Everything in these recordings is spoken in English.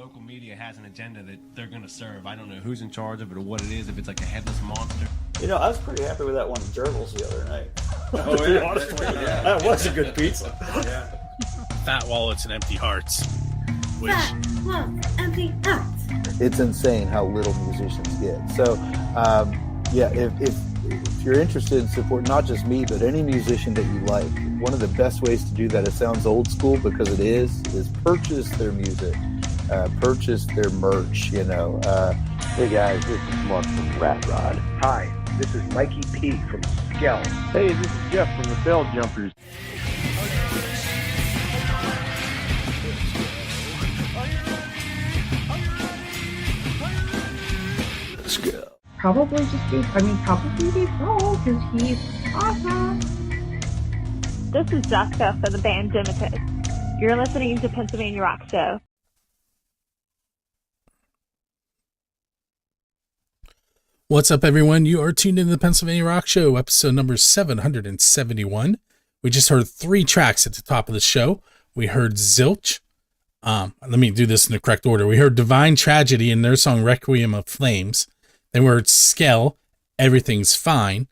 local media has an agenda that they're going to serve. I don't know who's in charge of it or what it is, if it's like a headless monster. You know, I was pretty happy with that one gerbils the other night. Oh, yeah. Honestly, yeah. That was a good pizza. Yeah. Fat wallets and empty hearts. Fat wallets, empty hearts. It's insane how little musicians get. So, if you're interested in support, not just me, but any musician that you like, one of the best ways to do that, it sounds old school because it is purchase their music, purchase their merch, you know. Hey guys, this is Mark from Rat Rod. Hi, this is Mikey P from Skell. Hey, this is Jeff from the Bell Jumpers. Probably Dave Grohl, because he's awesome. This is Jessica for the band Dimitus. You're listening to Pennsylvania Rock Show. What's up, everyone? You are tuned into the Pennsylvania Rock Show, episode number 771. We just heard 3 tracks at the top of the show. We heard Zilch. Let me do this in the correct order. We heard Divine Tragedy and their song Requiem of Flames. Then we heard Skell, Everything's Fine.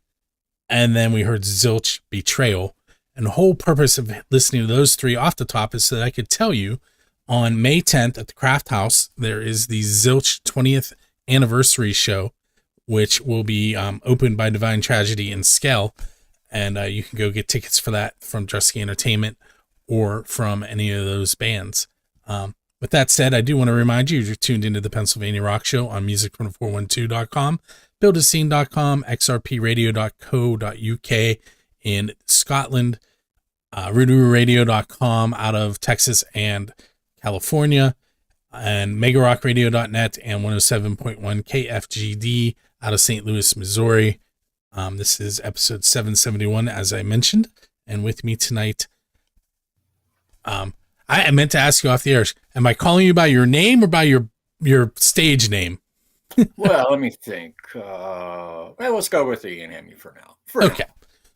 And then we heard Zilch, Betrayal. And the whole purpose of listening to those 3 off the top is so that I could tell you on May 10th at the Craft House, there is the Zilch 20th anniversary show, which will be opened by Divine Tragedy and Skell. And you can go get tickets for that from Dresky Entertainment or from any of those bands. With that said, I do want to remind you, you're tuned into the Pennsylvania Rock Show on music20412.com, buildascene.com, xrpradio.co.uk in Scotland, roodooradio.com out of Texas and California, and megarockradio.net and 107.1 KFGD out of St. Louis, Missouri. This is episode 771, as I mentioned, and with me tonight, I meant to ask you off the air, am I calling you by your name or by your stage name? Well, let me think. Well, let's go with Ian Hemi for now. Okay.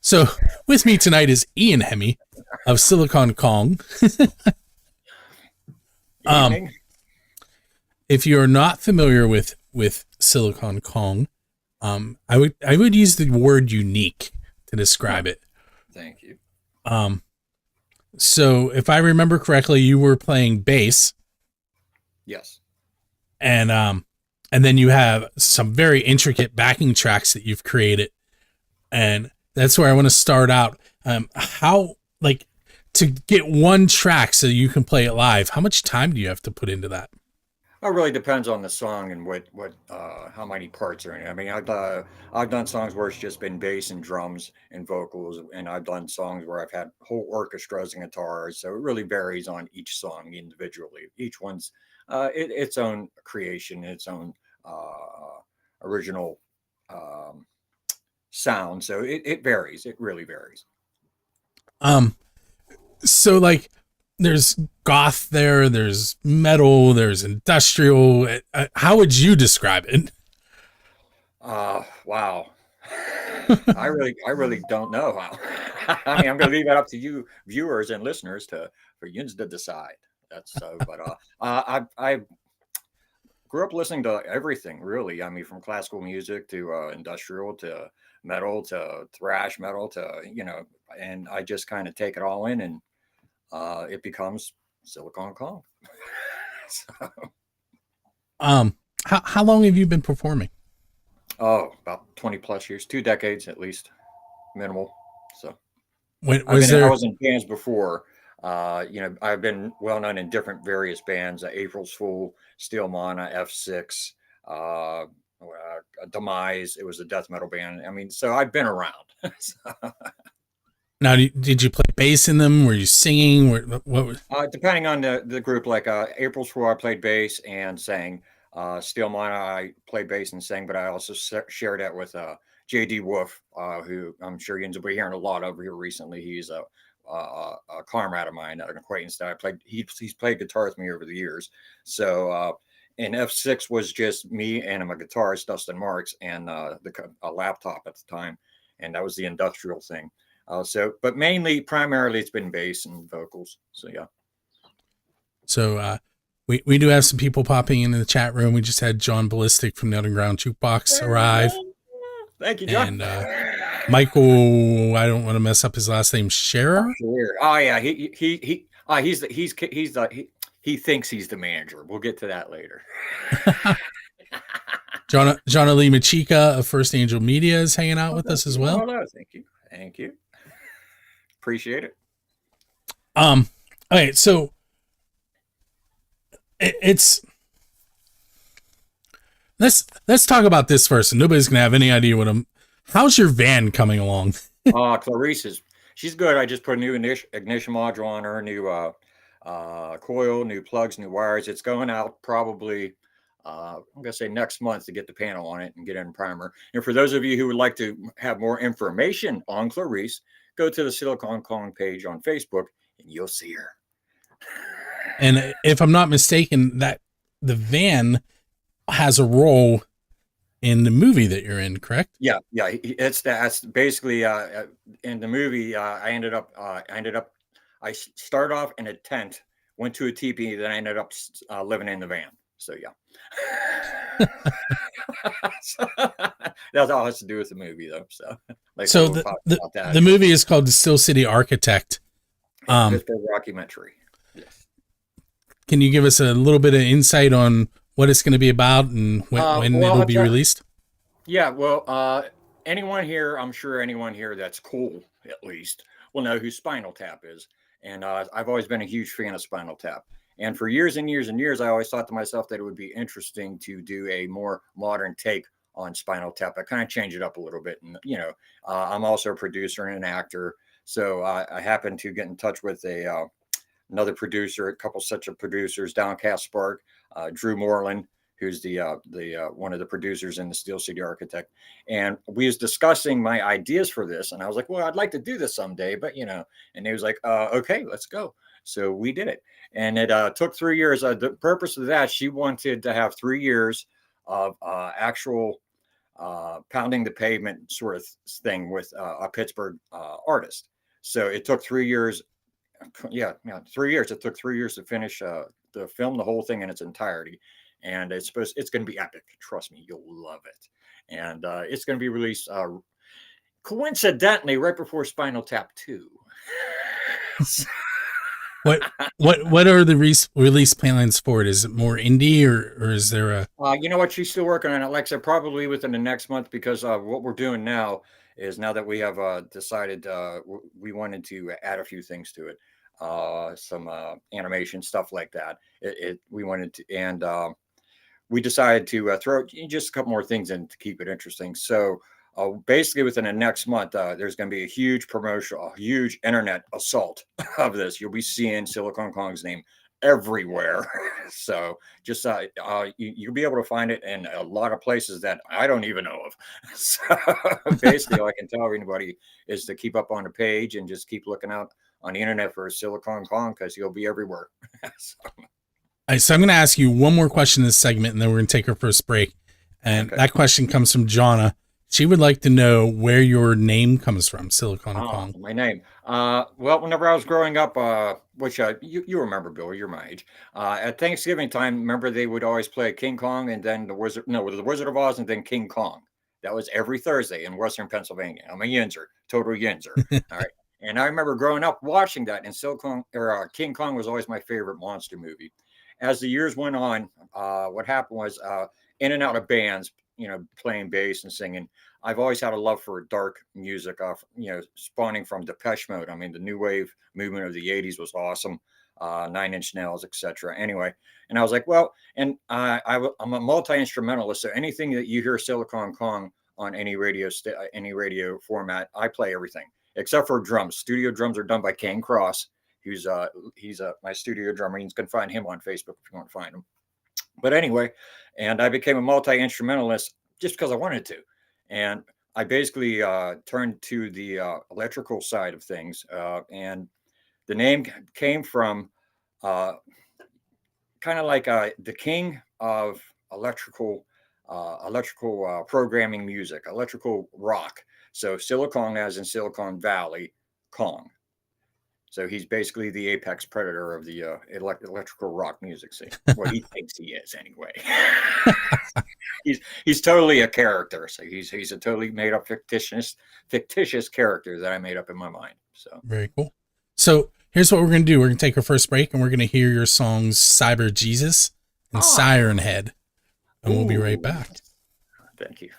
So with me tonight is Ian Hemi of Silicon Kong. If you're not familiar with Silicon Kong, I would use the word unique to describe it. Thank you. So if I remember correctly, you were playing bass. Yes. And then you have some very intricate backing tracks that you've created. And that's where I want to start out. How, like, to get one track so you can play it live, how much time do you have to put into that? It really depends on the song and what how many parts are in it. I mean, I've done songs where it's just been bass and drums and vocals, and I've done songs where I've had whole orchestras and guitars. So it really varies on each song individually. Each one's its own creation, its own original sound. So it varies. It really varies. So like, there's goth there's metal, there's industrial. How would you describe it? Wow. I really don't know how. I mean, I'm going to leave that up to you viewers and listeners for Yinzer to decide. That's so, but I grew up listening to everything, really. I mean, from classical music to industrial to metal to thrash metal to, and I just kind of take it all in, and it becomes Silicon Kong. So. How long have you been performing? Oh, about 20 plus years, 2 decades at least, minimal. So I was in bands before. I've been well known in different various bands: April's Fool, Steel Mana, F6, Demise. It was a death metal band. I mean, so I've been around. Now, did you play bass in them? Were you singing? What was? Depending on the group, like April's Fool, I played bass and sang. Steel Mana, I played bass and sang, but I also shared that with J.D. Wolf, who I'm sure you'll be hearing a lot over here recently. He's a comrade of mine, an acquaintance that I played. He's played guitar with me over the years. So, and F6 was just me and my guitarist, Dustin Marks, and a laptop at the time. And that was the industrial thing. But primarily it's been bass and vocals. So, yeah. So, We do have some people popping into the chat room. We just had John Ballistic from the Underground Jukebox arrive. Thank you, John. And Michael, I don't want to mess up his last name, Scherer. Oh yeah, he thinks he's the manager. We'll get to that later. John Lee Machika of First Angel Media is hanging out with us as well. Hello, thank you. Appreciate it. Okay, so it's let's talk about this first, and nobody's gonna have any idea what I'm. How's your van coming along? Clarice she's good. I just put a new ignition module on her, new coil, new plugs, new wires. It's going out probably I'm gonna say next month to get the panel on it and get it in primer. And for those of you who would like to have more information on Clarice, go to the Silicon Kong page on Facebook and you'll see her. And if I'm not mistaken, that the van has a role in the movie that you're in, correct? Yeah. That's basically in the movie. I started off in a tent, went to a teepee, then I ended up living in the van. So yeah, that's all it has to do with the movie, though. So the movie is called The Still City Architect. Pittsburgh rockumentary. Yes. Can you give us a little bit of insight on what it's going to be about and when it'll be released? Yeah, well, anyone here, I'm sure anyone here that's cool, at least, will know who Spinal Tap is. And I've always been a huge fan of Spinal Tap. And for years and years and years, I always thought to myself that it would be interesting to do a more modern take on Spinal Tap. I kind of change it up a little bit. And, I'm also a producer and an actor. So I happened to get in touch with another producer, a couple such of producers, Downcast Spark, Drew Moreland, who's the one of the producers in the Steel City Architect. And we was discussing my ideas for this. And I was like, well, I'd like to do this someday, but, and he was like, okay, let's go. So we did it. And it took 3 years. The purpose of that, she wanted to have 3 years of actual pounding the pavement sort of thing with a Pittsburgh artist. So it took 3 years. Yeah, 3 years. It took 3 years to finish to film the whole thing in its entirety. And it's going to be epic. Trust me, you'll love it. And it's going to be released coincidentally right before Spinal Tap 2. What are the release plans for it? Is it more indie or is there a? You know what? She's still working on it. Like I said, probably within the next month, because what we're doing now is, now that we have decided we wanted to add a few things to it, some animation stuff like that. We wanted to, and we decided to throw just a couple more things in to keep it interesting. So basically within the next month, there's going to be a huge promotion, a huge internet assault of this. You'll be seeing Silicon Kong's name everywhere. So just you'll be able to find it in a lot of places that I don't even know of. So basically all I can tell everybody is to keep up on the page and just keep looking out on the internet for Silicon Kong, because you'll be everywhere. So I'm going to ask you one more question in this segment, and then we're going to take our first break. And that question comes from Jonna. She would like to know where your name comes from, Silicon Kong. My name. Well, whenever I was growing up, which you remember, Bill, you're my age. At Thanksgiving time, remember they would always play King Kong and then the Wizard of Oz and then King Kong. That was every Thursday in Western Pennsylvania. I'm a Yinzer, total Yinzer. All right. And I remember growing up watching that, and King Kong was always my favorite monster movie. As the years went on, what happened was in and out of bands, playing bass and singing. I've always had a love for dark music, spawning from Depeche Mode. I mean, the new wave movement of the 80s was awesome. 9 Inch Nails, etc. Anyway, and I was like, well, and I'm a multi-instrumentalist, so anything that you hear Silicon Kong on any radio format, I play everything except for drums. Studio drums are done by Kane Cross. He's my studio drummer. You can find him on Facebook if you want to find him. But anyway, and I became a multi-instrumentalist just because I wanted to. And I basically turned to the electrical side of things. And the name came from kind of like the king of electrical programming music, electrical rock. So Silicon, as in Silicon Valley, Kong. So he's basically the apex predator of the electrical rock music scene. Well, he thinks he is anyway. he's totally a character. So he's a totally made up fictitious character that I made up in my mind. So very cool. So here's what we're gonna do. We're gonna take our first break, and we're gonna hear your songs "Cyber Jesus" and "Siren Head," and we'll be right back. Thank you.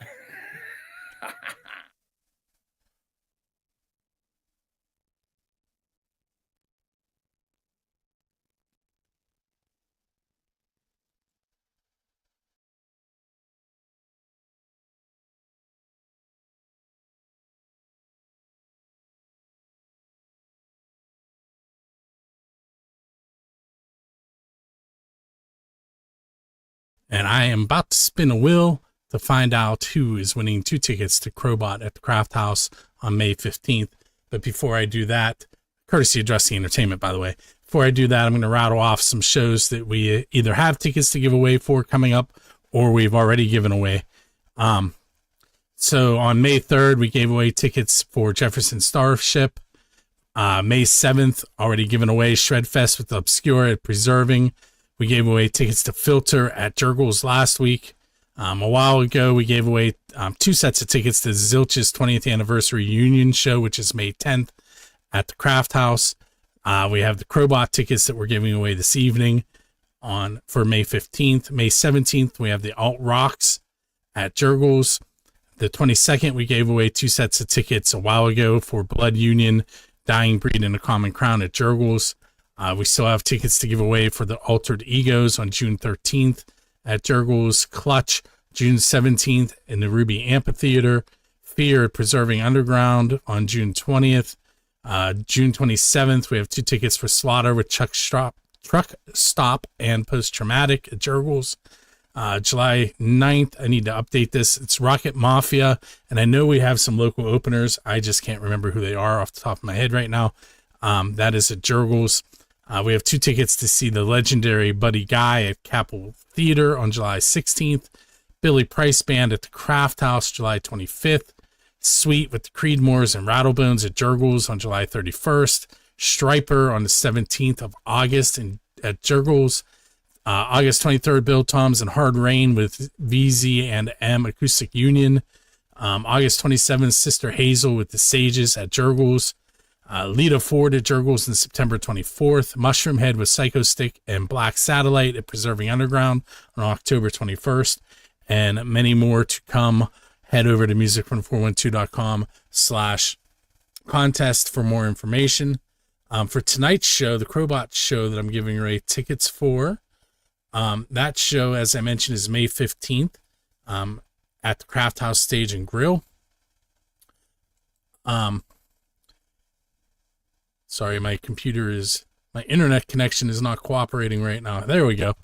And I am about to spin a wheel to find out who is winning 2 tickets to Crowbot at the Craft House on May 15th. But before I do that, courtesy of Dressy Entertainment, by the way, before I do that, I'm going to rattle off some shows that we either have tickets to give away for coming up or we've already given away. So on May 3rd, we gave away tickets for Jefferson Starship. May 7th, already given away Shredfest with Obscure at Preserving. We gave away tickets to Filter at Jurgles last week. A while ago, we gave away 2 sets of tickets to Zilch's 20th Anniversary Union Show, which is May 10th at the Craft House. We have the Crowbot tickets that we're giving away this evening for May 15th. May 17th, we have the Alt Rocks at Jurgles. The 22nd, we gave away 2 sets of tickets a while ago for Blood Union, Dying Breed, and A Common Crown at Jurgles. We still have tickets to give away for the Altered Egos on June 13th at Jurgles. Clutch, June 17th in the Ruby Amphitheater. Fear at Preserving Underground on June 20th. June 27th, we have 2 tickets for Slaughter with Truck Stop and Post Traumatic at Jurgles. July 9th, I need to update this. It's Rocket Mafia, and I know we have some local openers. I just can't remember who they are off the top of my head right now. That is at Jurgles. We have 2 tickets to see the legendary Buddy Guy at Capitol Theater on July 16th. Billy Price Band at the Craft House, July 25th. Sweet with the Creedmoors and Rattlebones at Jurgles on July 31st. Striper on the 17th of August at Jurgles. August 23rd, Bill Toms and Hard Rain with VZ and M Acoustic Union. August 27th, Sister Hazel with the Sages at Jurgles. Lita Ford at Jurgles on September 24th. Mushroom Head with Psycho Stick and Black Satellite at Preserving Underground on October 21st. And many more to come. Head over to musicfrom412.com/contest for more information. For tonight's show, the Crowbot show that I'm giving away tickets for, that show, as I mentioned, is May 15th at the Craft House Stage and Grill. Sorry, my internet connection is not cooperating right now. There we go.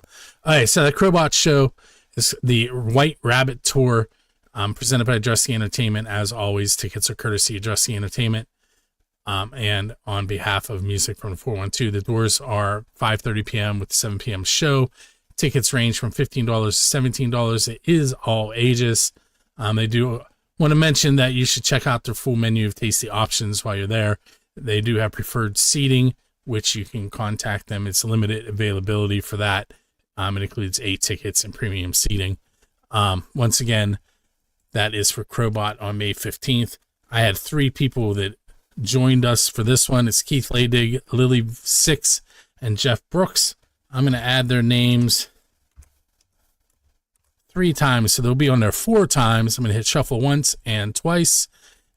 All right, so the Crowbot show is the White Rabbit Tour, presented by Dressy Entertainment. As always, tickets are courtesy of Dressy Entertainment. And on behalf of Music from the 412, the doors are 5:30 p.m. with the 7 p.m. show. Tickets range from $15 to $17. It is all ages. They do want to mention that you should check out their full menu of tasty options while you're there. They do have preferred seating, which you can contact them. It's limited availability for that. It includes 8 tickets and premium seating. Once again, that is for Crowbot on May 15th. I had 3 people that joined us for this one. It's Keith Laydig, Lily Six, and Jeff Brooks. I'm going to add their names 3 times, so they'll be on there 4 times. I'm going to hit shuffle once and twice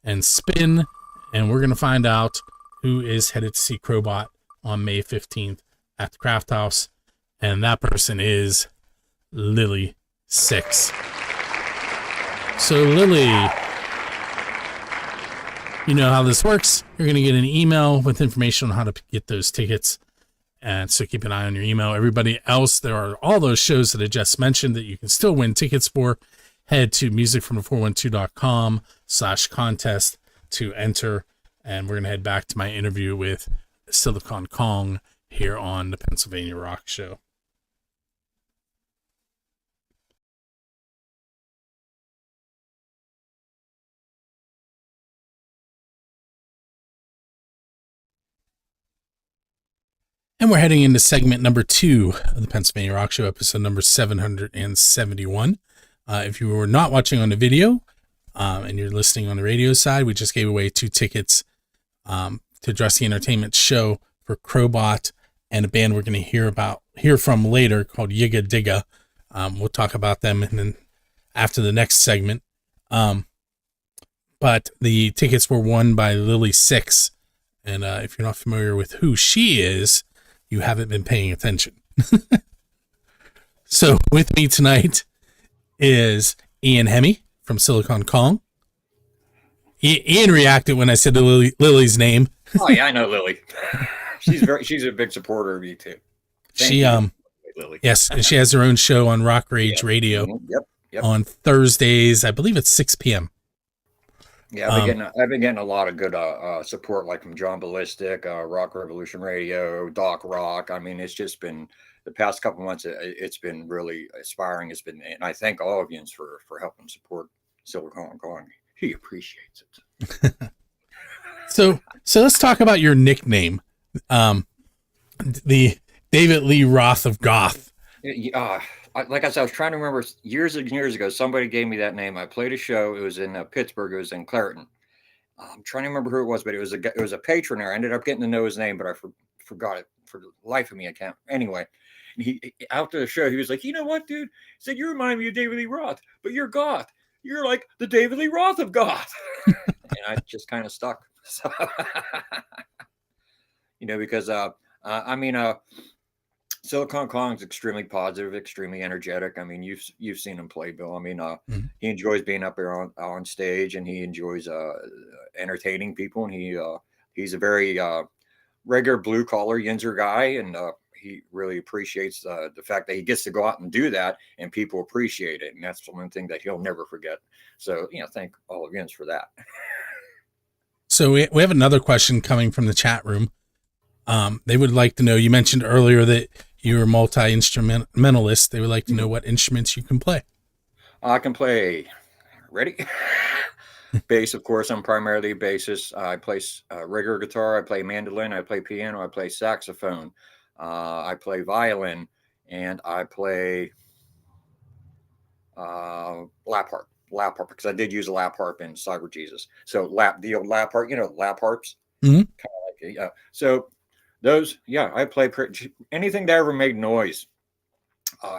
and spin, and we're going to find out who is headed to see Crowbot on May 15th at the Craft House, and that person is Lily Six. So Lily, you know how this works. You're going to get an email with information on how to get those tickets. And so keep an eye on your email. Everybody else, there are all those shows that I just mentioned that you can still win tickets for. Head to musicfrom412.com/contest to enter. And we're going to head back to my interview with Silicon Kong here on the Pennsylvania Rock Show. And we're heading into segment number 2 of the Pennsylvania Rock Show, episode number 771. If you were not watching on the video and you're listening on the radio side, we just gave away 2 tickets to Dressy Entertainment show for Crowbot and a band we're going to hear from later called Yiga Digga. We'll talk about them and then after the next segment. But the tickets were won by Lily Six. And if you're not familiar with who she is, you haven't been paying attention. So with me tonight is Ian Hemi from Silicon Kong. Ian reacted when I said Lily's name. Oh yeah, I know Lily. She's a big supporter of you too. Lily. Yes, and she has her own show on Rock Rage Radio. Yep. On Thursdays, I believe it's 6 p.m. Yeah, I've been getting a lot of good support, like from John Ballistic, Rock Revolution Radio, Doc Rock. I mean, it's just been the past couple months. It's been really inspiring. And I thank all of you for helping support Silicon Kong. He appreciates it. So let's talk about your nickname, the David Lee Roth of Goth. Like I said, I was trying to remember years and years ago, somebody gave me that name. I played a show. It was in Pittsburgh. It was in Clareton. I'm trying to remember who it was, but it was a patron there. I ended up getting to know his name, but I forgot it for the life of me. I can't. Anyway, he after the show, he was like, "You know what, dude?" He said, "You remind me of David Lee Roth, but you're Goth. You're like the David Lee Roth of Goth." And I just kind of stuck. So, because Silicon Kong's extremely positive, extremely energetic. I mean, you've seen him play, Bill. I mean, he enjoys being up there on stage, and he enjoys entertaining people. And he's a very regular blue collar Yinzer guy, and he really appreciates the fact that he gets to go out and do that, and people appreciate it. And that's one thing that he'll never forget. So, thank all of Yinz for that. So we have another question coming from the chat room. They would like to know, you mentioned earlier that you're a multi-instrumentalist. They would like to know what instruments you can play. I can play, ready? Bass, of course. I'm primarily a bassist. I play regular guitar. I play mandolin. I play piano. I play saxophone. I play violin. And I play lap harp. Because I did use a lap harp in Cyber Jesus. So the old lap harp, lap harps. Mm-hmm. Kind of like, yeah. So those, I play anything that ever made noise.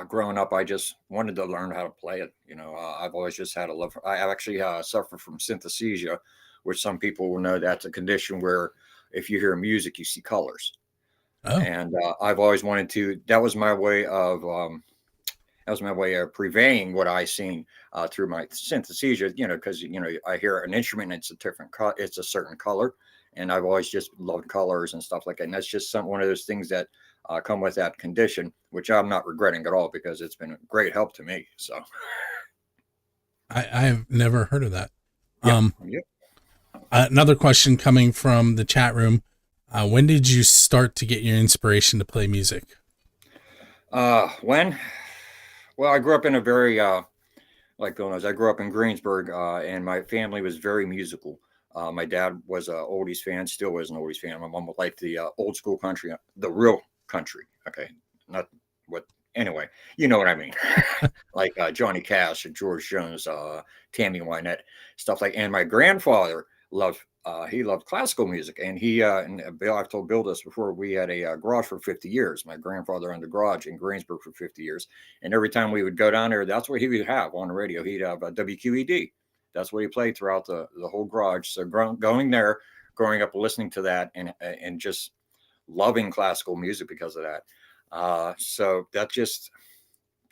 Growing up, I just wanted to learn how to play it. I've always just had a love. I actually suffer from synesthesia, which some people will know that's a condition where if you hear music, you see colors. Oh. And I've always wanted to. That was my way of purveying what I seen through my synesthesia. Because I hear an instrument, and it's a different it's a certain color. And I've always just loved colors and stuff like that. And that's just one of those things that come with that condition, which I'm not regretting at all because it's been a great help to me. So I've never heard of that. Yep. Another question coming from the chat room. When did you start to get your inspiration to play music? When? Well, I grew up in a very, like Bill knows, I grew up in Greensburg and my family was very musical. My dad was an oldies fan, still is an oldies fan. My mom liked the old school country, the real country. Okay. Not what, anyway, you know what I mean? Like Johnny Cash, George Jones, Tammy Wynette, stuff like, and my grandfather loved classical music. And and Bill, I've told Bill this before, we had a garage for 50 years. My grandfather owned a garage in Greensburg for 50 years. And every time we would go down there, that's what he would have on the radio. He'd have a WQED. That's what he played throughout the whole garage. So going there, growing up, listening to that and just loving classical music because of that. So that just,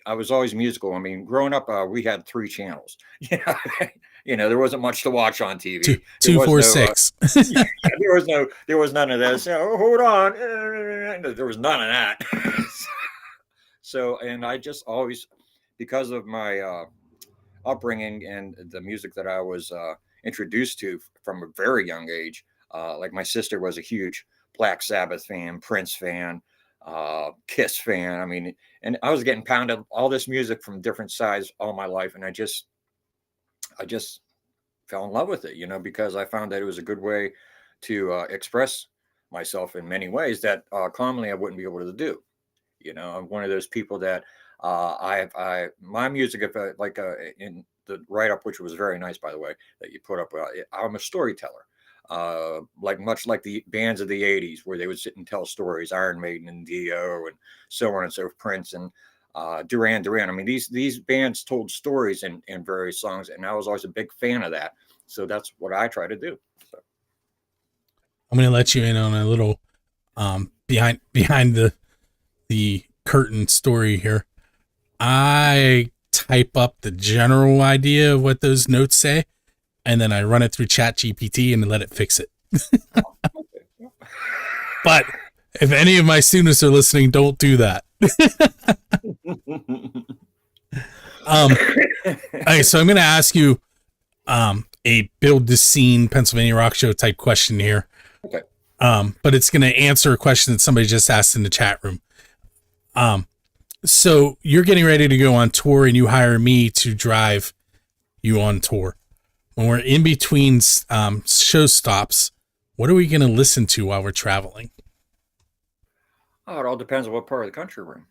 I was always musical. I mean, growing up, we had 3 channels. There wasn't much to watch on TV. 2, 4, 6. There was none of this. Hold on. There was none of that. So, and I just always, because of my upbringing and the music that I was introduced to from a very young age, like my sister was a huge Black Sabbath fan, Prince fan, Kiss fan. I mean, and I was getting pounded all this music from different sides all my life. And I just fell in love with it, because I found that it was a good way to express myself in many ways that commonly I wouldn't be able to do. I'm one of those people that my music, if in the write-up, which was very nice, by the way, that you put up, I'm a storyteller. Much like the bands of the 80s where they would sit and tell stories, Iron Maiden and Dio and so on and so forth, Prince and Duran Duran. I mean, these bands told stories in various songs, and I was always a big fan of that. So that's what I try to do. So. I'm going to let you in on a little behind the curtain story here. I type up the general idea of what those notes say, and then I run it through ChatGPT and let it fix it. But if any of my students are listening, don't do that. Okay, so I'm going to ask you a build the scene Pennsylvania Rock Show type question here. Okay. But it's going to answer a question that somebody just asked in the chat room. So you're getting ready to go on tour and you hire me to drive you on tour. When we're in between show stops, what are we going to listen to while we're traveling? Oh, it all depends on what part of the country we're in.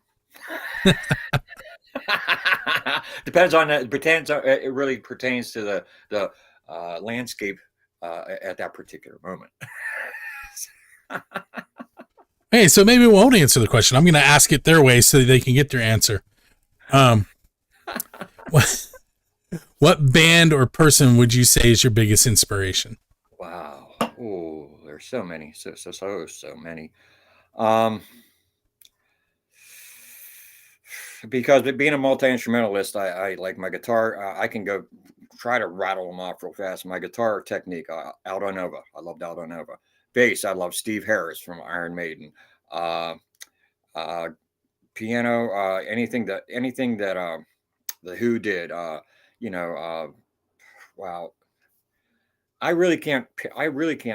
Depends on that. It really pertains to the landscape at that particular moment. Hey, so maybe we won't answer the question. I'm going to ask it their way so they can get their answer. What band or person would you say is your biggest inspiration? Wow. Oh, there's so many. So many. Because being a multi-instrumentalist, I like my guitar. I can go try to rattle them off real fast. My guitar technique, Aldo Nova. I loved Aldo Nova. Bass, I love Steve Harris from Iron Maiden. Piano, anything that the Who did. Wow. I really can't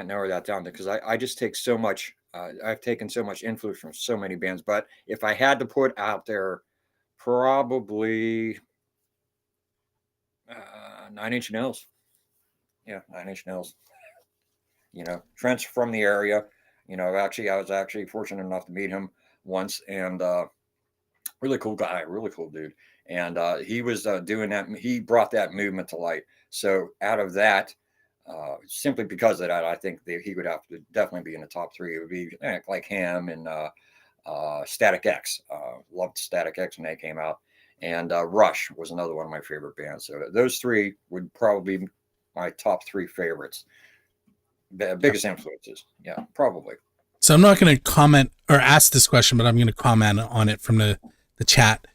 narrow that down because I just take so much. I've taken so much influence from so many bands. But if I had to put out there, probably 9 Inch Nails. Yeah, 9 Inch Nails. Trent's from the area. I was actually fortunate enough to meet him once, and really cool guy, really cool dude. And he was doing that. He brought that movement to light. So out of that, simply because of that, I think that he would have to definitely be in the top 3. It would be like him and Static X. Loved Static X when they came out. And Rush was another one of my favorite bands. So those 3 would probably be my top 3 favorites. The biggest influences. Yeah, probably. So I'm not going to comment or ask this question, but I'm going to comment on it from the chat.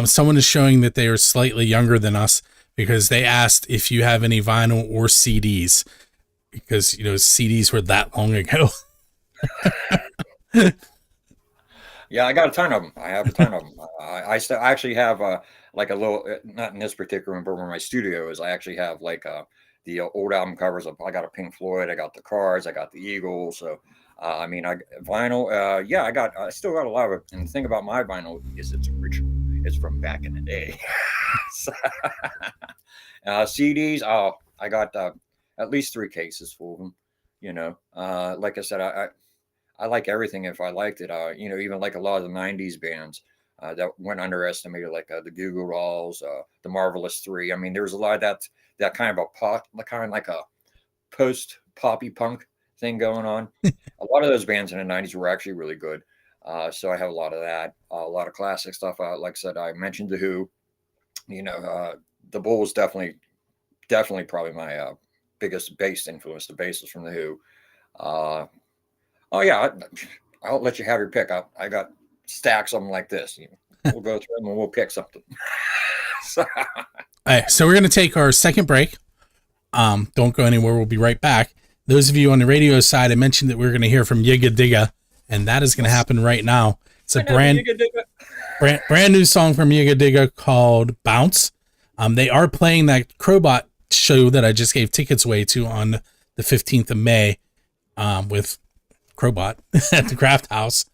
Someone is showing that they are slightly younger than us because they asked if you have any vinyl or CDs because, CDs were that long ago. Yeah, I got a ton of them. I have a ton of them. I actually have like a little, not in this particular room, but where my studio is, I actually have like the old album covers. I got a Pink Floyd, I got the Cars, I got the Eagles. So, vinyl. I still got a lot of it. And the thing about my vinyl is it's original. It's from back in the day. CDs. Oh, I got at least 3 cases full of them. Like I said, I like everything if I liked it. Even like a lot of the 90s bands that went underestimated, like the Goo Goo Dolls, the Marvelous 3. I mean, there was a lot of that kind of like a post-poppy punk thing going on. A lot of those bands in the 90s were actually really good. So I have a lot of that, a lot of classic stuff. Like I said, I mentioned the Who. The Bull was definitely probably my biggest bass influence. The bass is from the Who. I'll let you have your pick. I got stacks of them like this. We'll go through them and we'll pick something. All right, so we're going to take our second break. Don't go anywhere. We'll be right back. Those of you on the radio side, I mentioned that we're going to hear from Yigga Digga, and that is going to happen right now. It's a brand new song from Yigga Digga called Bounce. They are playing that Crowbot show that I just gave tickets away to on the 15th of May with Crowbot at the Craft House.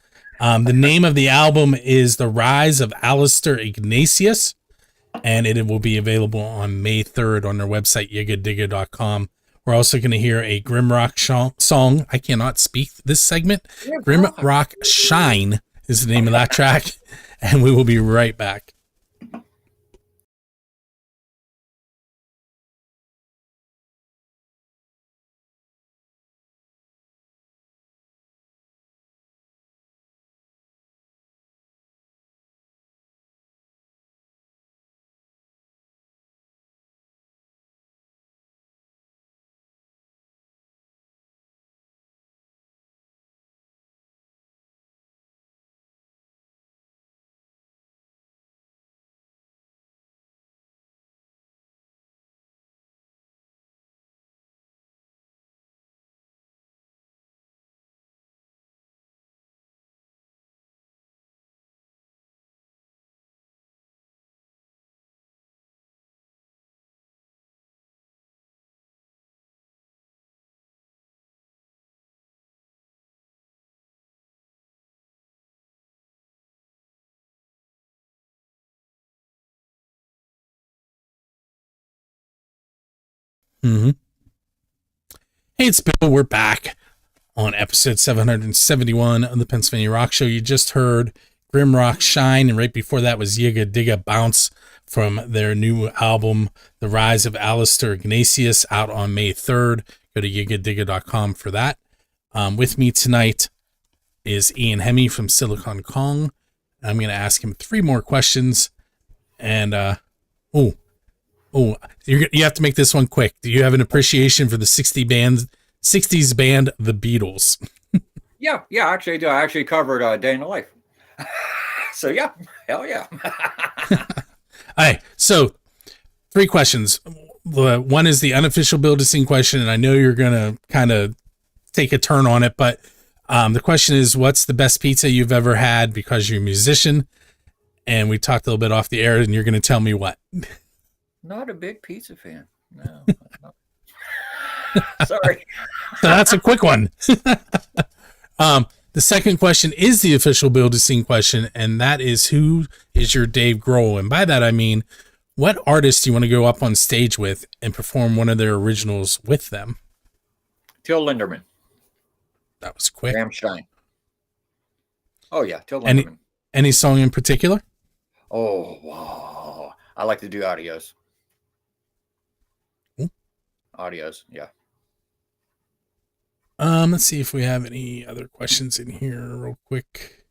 The name of the album is The Rise of Alistair Ignatius, and it will be available on May 3rd on their website, yiggadigga.com, We're also going to hear a Grimrock song. I cannot speak this segment. Grimrock Shine is the name of that track. And we will be right back. Mm-hmm. Hey, it's Bill. We're back on episode 771 of the Pennsylvania Rock Show. You just heard Grimrock Shine, and right before that was Yiga Digga Bounce from their new album, The Rise of Alistair Ignatius, out on May 3rd. Go to yigadigga.com for that. With me tonight is Ian Hemi from Silicon Kong. I'm going to ask him 3 more questions. And, you have to make this one quick. Do you have an appreciation for the 60s band, The Beatles? Yeah, actually I do. I actually covered Day in the Life. So yeah, hell yeah. All right, so 3 questions. One is the unofficial Build a Scene question, and I know you're going to kind of take a turn on it, but the question is, what's the best pizza you've ever had because you're a musician? And we talked a little bit off the air, and you're going to tell me what. Not a big pizza fan. No. Sorry. So that's a quick one. The second question is the official Build a Scene question, and that is, who is your Dave Grohl? And by that, I mean, what artist do you want to go up on stage with and perform one of their originals with them? Till Linderman. That was quick. Rammstein. Oh, yeah. Till Linderman. Any song in particular? Oh, wow. I like to do Adios. Adios, yeah. Let's see if we have any other questions in here real quick.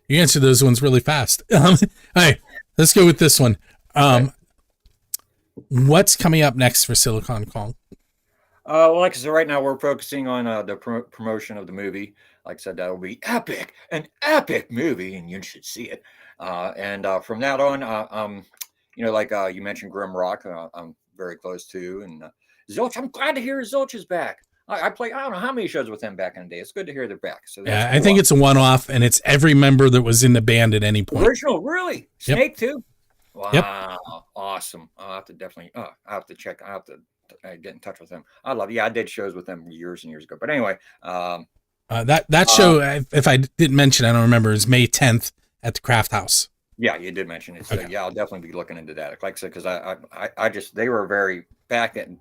You answered those ones really fast. All right, let's go with this one. What's coming up next for Silicon Kong? Well, like I said, right now we're focusing on the promotion of the movie. Like I said, that will be an epic movie, and you should see it. And from that on, you mentioned Grimrock, I'm very close to, and Zilch. I'm glad to hear Zilch is back. I don't know how many shows with them back in the day. It's good to hear they're back. So yeah, I think it's a one-off, and it's every member that was in the band at any point. Original, really? Snake too? Wow, yep. Awesome. I'll have to definitely. I have to check. I have to get in touch with them. I did shows with them years and years ago. But anyway, that show, if I didn't mention, I don't remember, is May 10th at the Craft House. Yeah, you did mention it. So okay. Yeah, I'll definitely be looking into that. Like I said, because they were very back then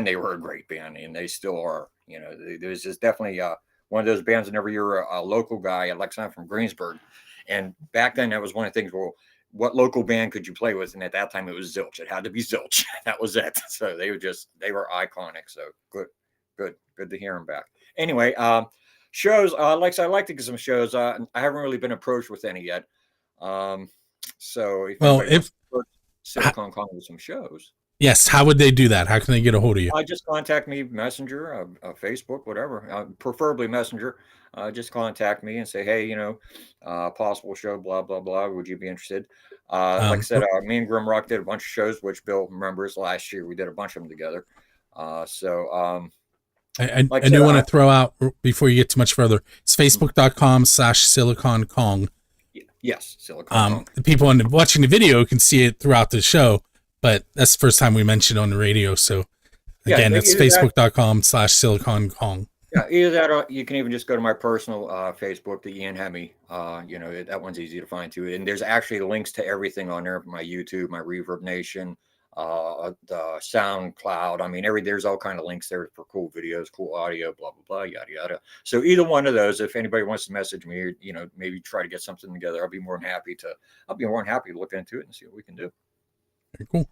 they were a great band, and they still are. There's just definitely one of those bands. Whenever you're a local guy, like I'm from Greensburg, and back then that was one of the things. Well, what local band could you play with? And at that time, it was Zilch. It had to be Zilch. That was it. So they were iconic. So good to hear them back. Anyway, shows. Like I said, I like to get some shows. I haven't really been approached with any yet. So if Silicon Kong with some shows. Yes, how would they do that? How can they get a hold of you? Just contact me, Messenger, Facebook, whatever. Preferably Messenger. Just contact me and say, hey, possible show, blah blah blah. Would you be interested? Like I said, me and Grimrock did a bunch of shows, which Bill remembers last year. We did a bunch of them together. I do want to throw out before you get too much further. It's facebook.com/Silicon Kong. Yes, Silicon Kong. The people watching the video can see it throughout the show, but that's the first time we mentioned it on the radio. So again, it's facebook.com/Silicon Kong. Yeah, either that or you can even just go to my personal Facebook, the Ian Hemi. That one's easy to find too. And there's actually links to everything on there. My YouTube, my Reverb Nation, the SoundCloud. I mean, there's all kind of links there for cool videos, cool audio, blah blah blah, yada yada. So either one of those, if anybody wants to message me, or, maybe try to get something together, I'll be more than happy to look into it and see what we can do. Very cool.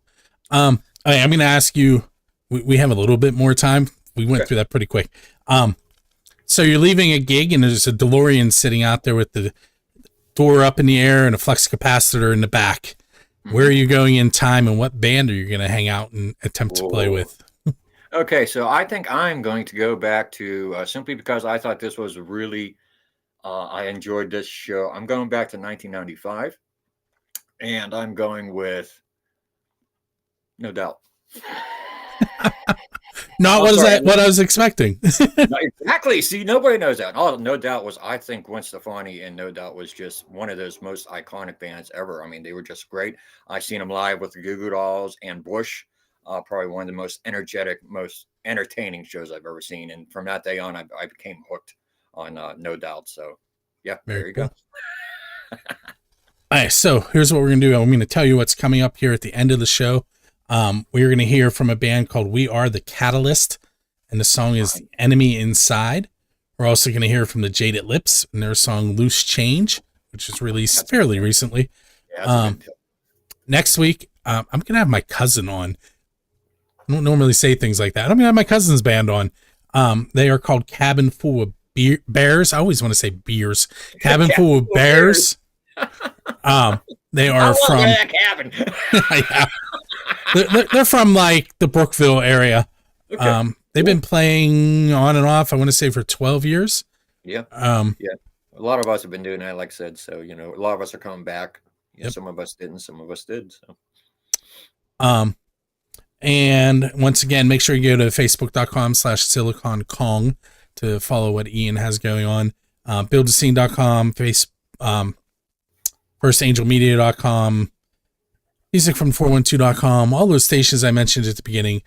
I'm going to ask you. We have a little bit more time. We went through that pretty quick. So you're leaving a gig, and there's a DeLorean sitting out there with the door up in the air and a flux capacitor in the back. Where are you going in time, and what band are you going to hang out and attempt to play with? Okay, so I think I'm going to go back to, simply because I thought this was really, I enjoyed this show. I'm going back to 1995, and I'm going with No Doubt. Not what I was expecting. Exactly. See, nobody knows that. Oh, No Doubt was, I think, Gwen Stefani and No Doubt was just one of those most iconic bands ever. I mean, they were just great. I seen them live with the Goo Goo Dolls and Bush. Probably one of the most energetic, most entertaining shows I've ever seen. And from that day on, I became hooked on No Doubt. So, yeah, there you go. All right, so here's what we're going to do. I'm going to tell you what's coming up here at the end of the show. We're going to hear from a band called We Are the Catalyst, and the song is The Enemy Inside. We're also going to hear from the Jaded Lips and their song Loose Change, which was released fairly recently. Next week, I'm going to have my cousin on. I don't normally say things like that. I'm going to have my cousin's band on. They are called Cabin Full of Bears. I always want to say beers. Cabin Full of Bears. They are from... Yeah. They're from like the Brookville area. Okay. They've been playing on and off, I want to say, for 12 years. Yeah. Yeah. A lot of us have been doing that, like I said. So, a lot of us are coming back. Some of us didn't, some of us did. So. And once again, make sure you go to facebook.com/SiliconKong to follow what Ian has going on. Buildascene.com, firstangelmedia.com, musicfrom412.com, all those stations I mentioned at the beginning.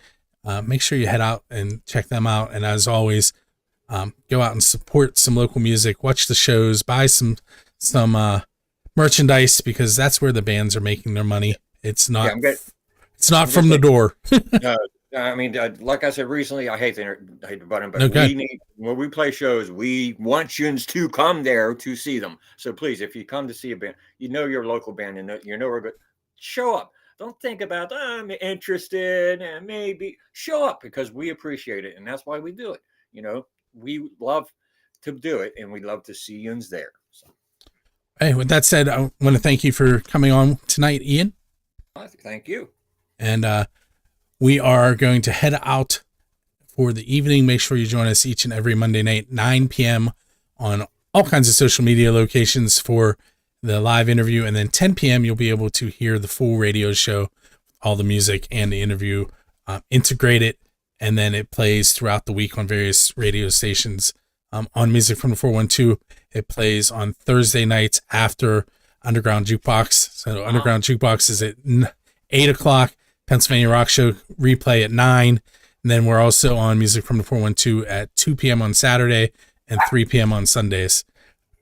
Make sure you head out and check them out. And as always, go out and support some local music, watch the shows, buy some merchandise, because that's where the bands are making their money. It's not from the door. I mean, like I said recently, I hate to butt in, but when we play shows, we want you to come there to see them. So please, if you come to see a band, your local band, and we're good, show up. Don't think about, I'm interested, and maybe show up, because we appreciate it, and that's why we do it. We love to do it, and we love to see yous there. So. Hey, with that said, I want to thank you for coming on tonight, Ian. Thank you. And we are going to head out for the evening. Make sure you join us each and every Monday night, 9 p.m. on all kinds of social media locations for the live interview. And then 10 p.m. you'll be able to hear the full radio show, all the music and the interview integrated. And then it plays throughout the week on various radio stations. On Music from the 412, it plays on Thursday nights after Underground Jukebox. So Underground Jukebox is at 8 o'clock. Pennsylvania Rock Show replay at 9. And then we're also on Music from the 412 at 2 p.m. on Saturday and 3 p.m. on Sundays.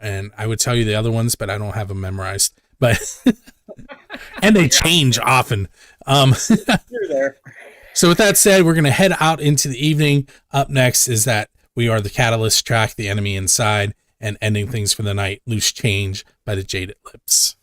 And I would tell you the other ones, but I don't have them memorized. But and they change often. You're there. So with that said, we're going to head out into the evening. Up next is that We Are the Catalyst track, The Enemy Inside, and ending things for the night, Loose Change by the Jaded Lips.